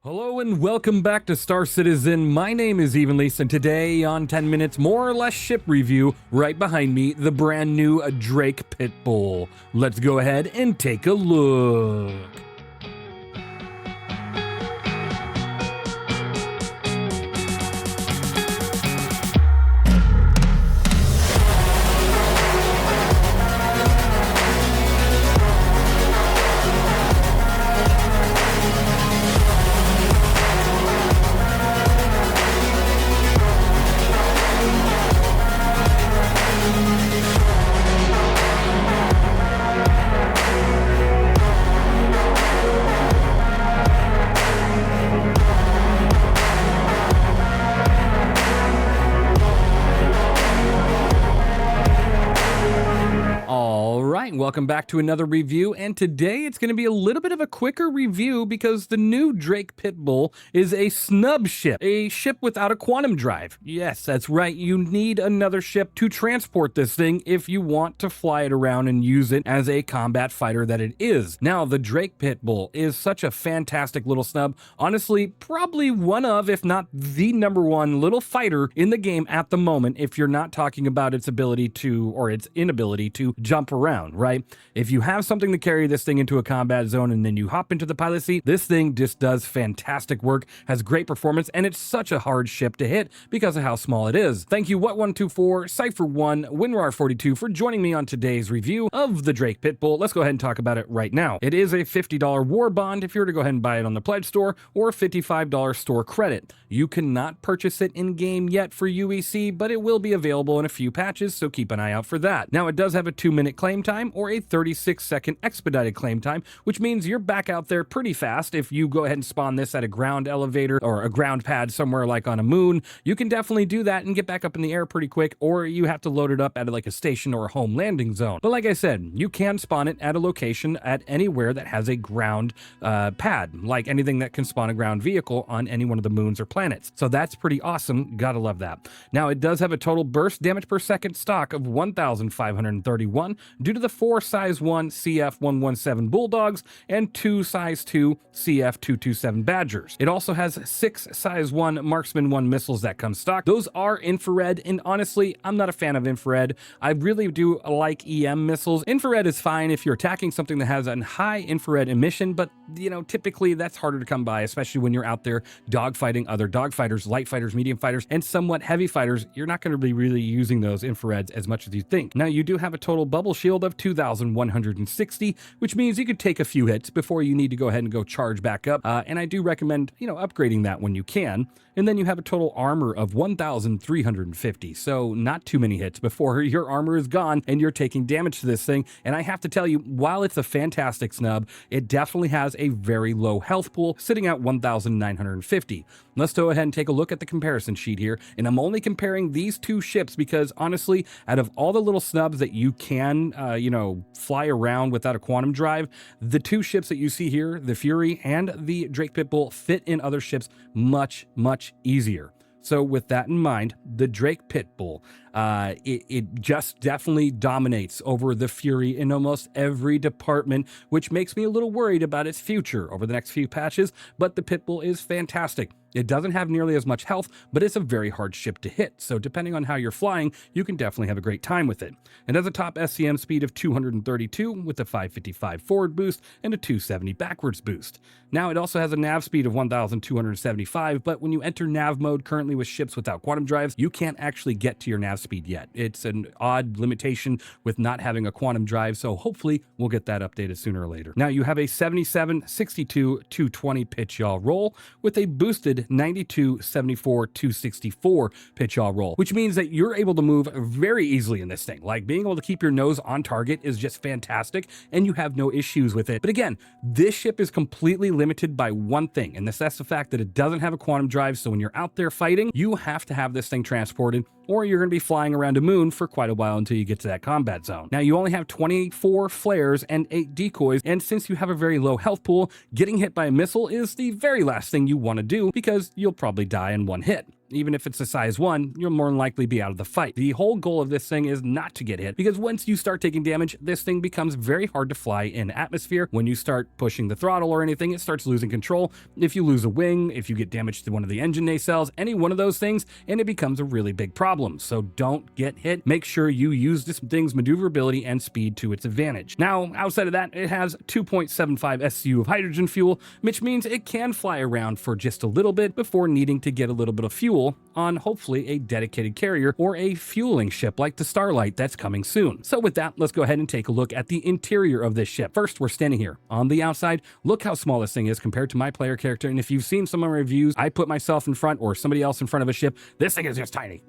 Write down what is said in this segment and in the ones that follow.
Hello and welcome back to Star Citizen. My name is Evenlease, and today on 10 Minutes More or Less Ship Review, right behind me, the brand new Drake PITBULL. Let's go ahead and take a look. Welcome back to another review, and today it's going to be a little bit of a quicker review because the new Drake PITBULL is a SNUB ship, a ship without a quantum drive. Yes, that's right, you need another ship to transport this thing if you want to fly it around and use it as a combat fighter that it is. Now, the Drake PITBULL is such a fantastic little snub, honestly, probably one of, if not the number one little fighter in the game at the moment if you're not talking about its ability to, or its inability to jump around, right? If you have something to carry this thing into a combat zone and then you hop into the pilot seat, this thing just does fantastic work, has great performance, and it's such a hard ship to hit because of how small it is. Thank you What124, Cypher1, WinRAR42 for joining me on today's review of the Drake PITBULL. Let's go ahead and talk about it right now. It is a $50 war bond if you were to go ahead and buy it on the Pledge store, or $55 store credit. You cannot purchase it in-game yet for UEC, but it will be available in a few patches, so keep an eye out for that. Now, it does have a 2-minute claim time or a 36-second expedited claim time, which means you're back out there pretty fast. If you go ahead and spawn this at a ground elevator or a ground pad somewhere like on a moon, you can definitely do that and get back up in the air pretty quick, or you have to load it up at like a station or a home landing zone. But like I said, you can spawn it at a location at anywhere that has a ground pad, like anything that can spawn a ground vehicle on any one of the moons or planets. So that's pretty awesome. Gotta love that. Now, it does have a total burst damage per second stock of 1,531 due to the 4 size 1 CF117 Bulldogs and 2 size 2 CF227 Badgers. It also has 6 size 1 Marksman 1 missiles that come stock. Those are infrared, and honestly, I'm not a fan of infrared. I really do like EM missiles. Infrared is fine if you're attacking something that has a high infrared emission, but typically that's harder to come by, especially when you're out there dogfighting other dogfighters, light fighters, medium fighters, and somewhat heavy fighters. You're not going to be really using those infrareds as much as you think. Now, you do have a total bubble shield of 2,160, which means you could take a few hits before you need to go ahead and go charge back up. And I do recommend, upgrading that when you can. And then you have a total armor of 1,350. So not too many hits before your armor is gone and you're taking damage to this thing. And I have to tell you, while it's a fantastic snub, it definitely has a very low health pool, sitting at 1,950. Let's go ahead and take a look at the comparison sheet here. And I'm only comparing these two ships because honestly, out of all the little snubs that you can, fly around without a quantum drive, the two ships that you see here, the Fury and the Drake PITBULL, fit in other ships much, much easier. So with that in mind, the Drake PITBULL, it just definitely dominates over the Fury in almost every department, which makes me a little worried about its future over the next few patches, but the PITBULL is fantastic. It doesn't have nearly as much health, but it's a very hard ship to hit, so depending on how you're flying, you can definitely have a great time with it. It has a top SCM speed of 232 with a 555 forward boost and a 270 backwards boost. Now, it also has a nav speed of 1,275, but when you enter nav mode currently with ships without quantum drives, you can't actually get to your nav speed yet. It's an odd limitation with not having a quantum drive, so hopefully we'll get that updated sooner or later. Now, you have a 77, 62, 220 pitch yaw roll with a boosted 92, 74, 264 pitch yaw roll, which means that you're able to move very easily in this thing. Like, being able to keep your nose on target is just fantastic, and you have no issues with it. But again, this ship is completely limited by one thing, and that's the fact that it doesn't have a quantum drive, so when you're out there fighting, you have to have this thing transported, or you're going to be flying around a moon for quite a while until you get to that combat zone. Now, you only have 24 flares and 8 decoys, and since you have a very low health pool, getting hit by a missile is the very last thing you want to do because you'll probably die in one hit. even if it's a size 1, you'll more than likely be out of the fight. The whole goal of this thing is not to get hit, because once you start taking damage, this thing becomes very hard to fly in atmosphere. When you start pushing the throttle or anything, it starts losing control. If you lose a wing, if you get damage to one of the engine nacelles, any one of those things, and it becomes a really big problem. So don't get hit. Make sure you use this thing's maneuverability and speed to its advantage. Now, outside of that, it has 2.75 SCU of hydrogen fuel, which means it can fly around for just a little bit before needing to get a little bit of fuel on hopefully a dedicated carrier or a fueling ship like the Starlight that's coming soon. So with that, let's go ahead and take a look at the interior of this ship. First, we're standing here on the outside. Look how small this thing is compared to my player character. And if you've seen some of my reviews, I put myself in front or somebody else in front of a ship. This thing is just tiny.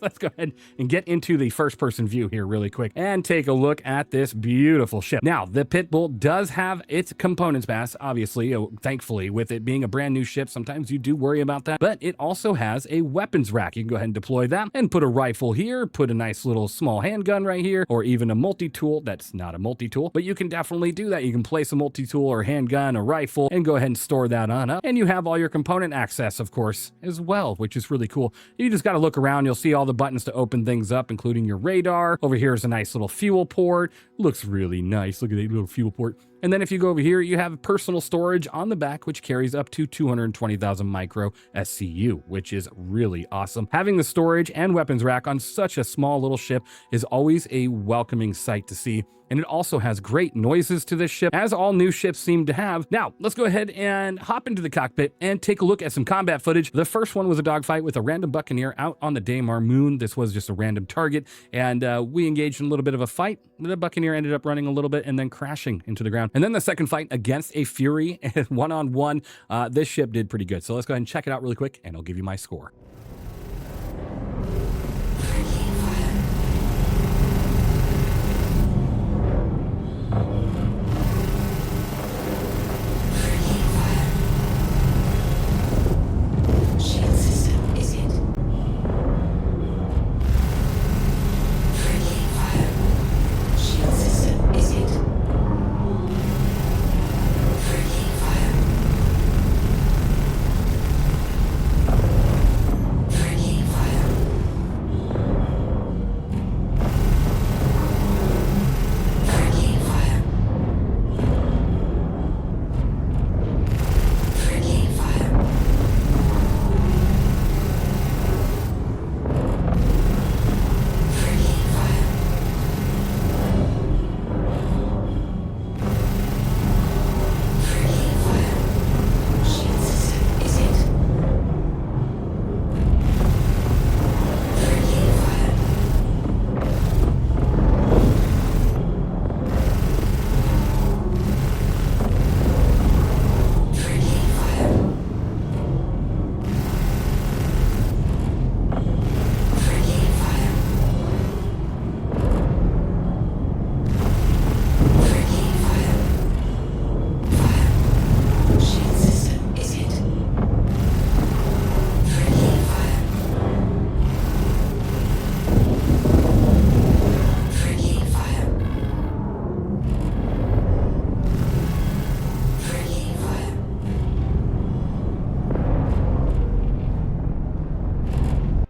Let's go ahead and get into the first person view here really quick and take a look at this beautiful ship. Now, the Pitbull does have its components mass, obviously, thankfully, with it being a brand new ship. Sometimes you do worry about that, but it also has a weapons rack. You can go ahead and deploy that and put a rifle here, put a nice little small handgun right here, or even a multi-tool. That's not a multi-tool, but you can definitely do that. You can place a multi-tool or handgun, a rifle, and go ahead and store that on up. And you have all your component access, of course, as well, which is really cool. You just got to look around. You'll see all the buttons to open things up, including your radar. Over here is a nice little fuel port. Looks really nice. Look at that little fuel port. And then if you go over here, you have personal storage on the back, which carries up to 220,000 micro SCU, which is really awesome. Having the storage and weapons rack on such a small little ship is always a welcoming sight to see. And it also has great noises to this ship, as all new ships seem to have. Now, let's go ahead and hop into the cockpit and take a look at some combat footage. The first one was a dogfight with a random Buccaneer out on the Daymar moon. This was just a random target, and we engaged in a little bit of a fight. The Buccaneer ended up running a little bit and then crashing into the ground. And then the second fight against a Fury, one-on-one, this ship did pretty good. So let's go ahead and check it out really quick, and I'll give you my score.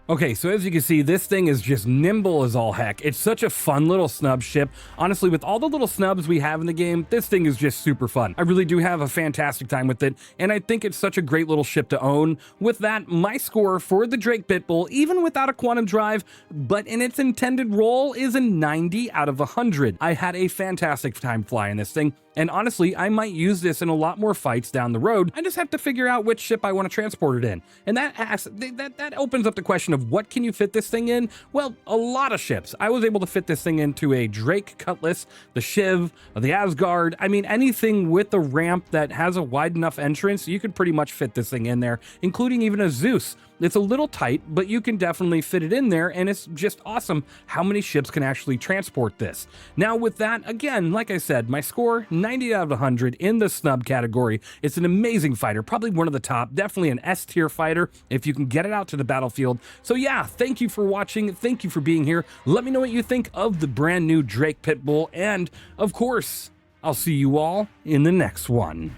Okay, so as you can see, this thing is just nimble as all heck. It's such a fun little snub ship. Honestly, with all the little snubs we have in the game, this thing is just super fun. I really do have a fantastic time with it, and I think it's such a great little ship to own. With that, my score for the Drake Pitbull, even without a quantum drive, but in its intended role, is a 90 out of 100. I had a fantastic time flying this thing. And honestly, I might use this in a lot more fights down the road. I just have to figure out which ship I want to transport it in. And that opens up the question of what can you fit this thing in? Well, a lot of ships. I was able to fit this thing into a Drake Cutlass, the Shiv, the Asgard. I mean, anything with a ramp that has a wide enough entrance, you could pretty much fit this thing in there, including even a Zeus. It's a little tight, but you can definitely fit it in there, and it's just awesome how many ships can actually transport this. Now with that, again, like I said, my score, 90 out of 100 in the snub category. It's an amazing fighter, probably one of the top, definitely an S tier fighter if you can get it out to the battlefield. So yeah, thank you for watching, thank you for being here. Let me know what you think of the brand new Drake Pitbull, and of course, I'll see you all in the next one.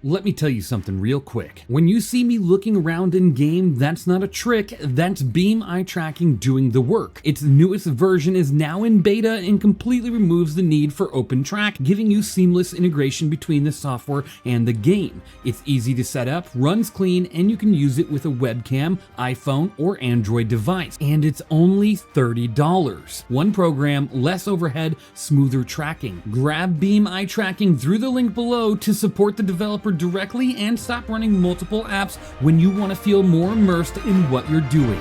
Let me tell you something real quick. When you see me looking around in game, that's not a trick, that's Beam eye tracking doing the work. Its newest version is now in beta and completely removes the need for OpenTrack, giving you seamless integration between the software and the game. It's easy to set up, runs clean, and you can use it with a webcam, iPhone, or Android device. And it's only $30. One program, less overhead, smoother tracking. Grab Beam eye tracking through the link below to support the developer directly and stop running multiple apps when you want to feel more immersed in what you're doing.